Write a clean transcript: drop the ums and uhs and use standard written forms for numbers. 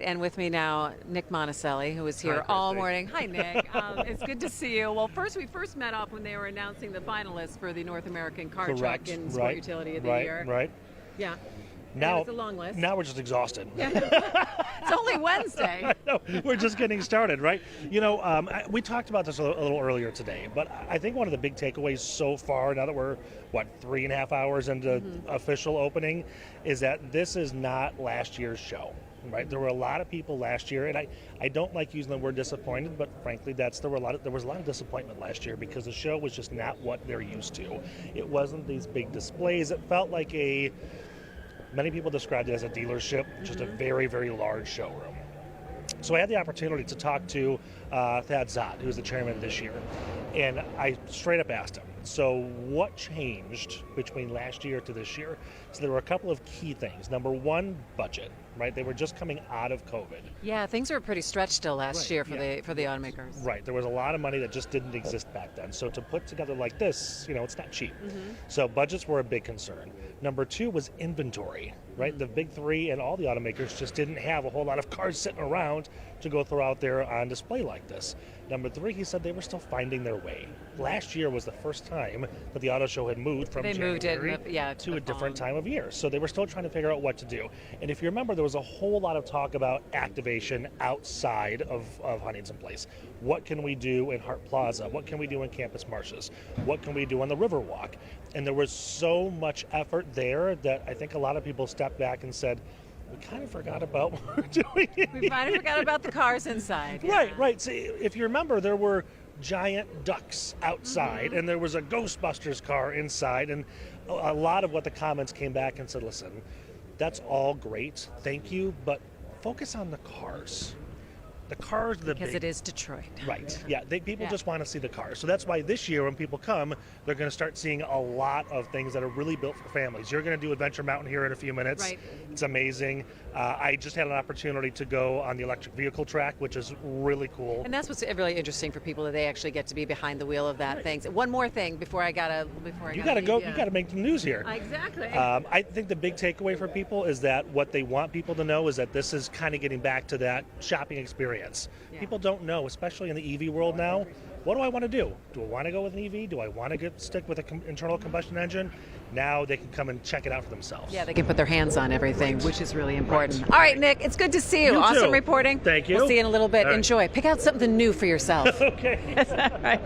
And with me now, Nick Monticelli, who was here all morning. Hi, Nick. It's good to see you. Well, we first met up when they were announcing the finalists for the North American Car Truck and Sport Utility of the Year. Right. Yeah. Now it's a long list. Now we're just exhausted. Yeah. It's only Wednesday. I know. We're just getting started, right? You know, we talked about this a little earlier today, but I think one of the big takeaways so far, now that we're, 3.5 hours into official opening, is that this is not last year's show. Right, there were a lot of people last year, and I don't like using the word disappointed, but frankly, there was a lot of disappointment last year because the show was just not what they're used to. It wasn't these big displays. It felt like many people described it as a dealership, just a very, very large showroom. So I had the opportunity to talk to Thad Zott, who's the chairman this year, and I straight up asked him, so what changed between last year to this year? So there were a couple of key things. Number one, budget, right? They were just coming out of COVID. Yeah, things were pretty stretched still last year for the automakers. Right, there was a lot of money that just didn't exist back then. So to put together like this, it's not cheap. So budgets were a big concern. Number two was inventory, right? The big three and all the automakers just didn't have a whole lot of cars sitting around to go throw out there on display like this. Number three, he said they were still finding their way. Last year was the first time that the auto show had moved from January to a different time of year. So they were still trying to figure out what to do. And if you remember, there was a whole lot of talk about activation outside of Huntington Place. What can we do in Hart Plaza? What can we do in Campus Martius? What can we do on the Riverwalk? And there was so much effort there that I think a lot of people stepped back and said, we kind of forgot about what we're doing. We kind of forgot about the cars inside. Yeah. Right. So if you remember, there were giant ducks outside, and there was a Ghostbusters car inside, and a lot of what the comments came back and said, listen, that's all great, thank you, but focus on the cars. The cars, because it is Detroit. Right. Yeah. People just want to see the cars. So that's why this year, when people come, they're going to start seeing a lot of things that are really built for families. You're going to do Adventure Mountain here in a few minutes. Right. It's amazing. I just had an opportunity to go on the electric vehicle track, which is really cool. And that's what's really interesting for people, that they actually get to be behind the wheel of that thing. One more thing before I gotta go. You gotta make the news here. Exactly. I think the big takeaway for people is that what they want people to know is that this is kind of getting back to that shopping experience. Yeah. People don't know, especially in the EV world now, what do I want to do? Do I want to go with an EV? Do I want to stick with an internal combustion engine? Now they can come and check it out for themselves. Yeah, they can put their hands on everything, which is really important. Right. All right, Nick, it's good to see you. Awesome reporting. Thank you. We'll see you in a little bit. Enjoy. Pick out something new for yourself. Okay. All right.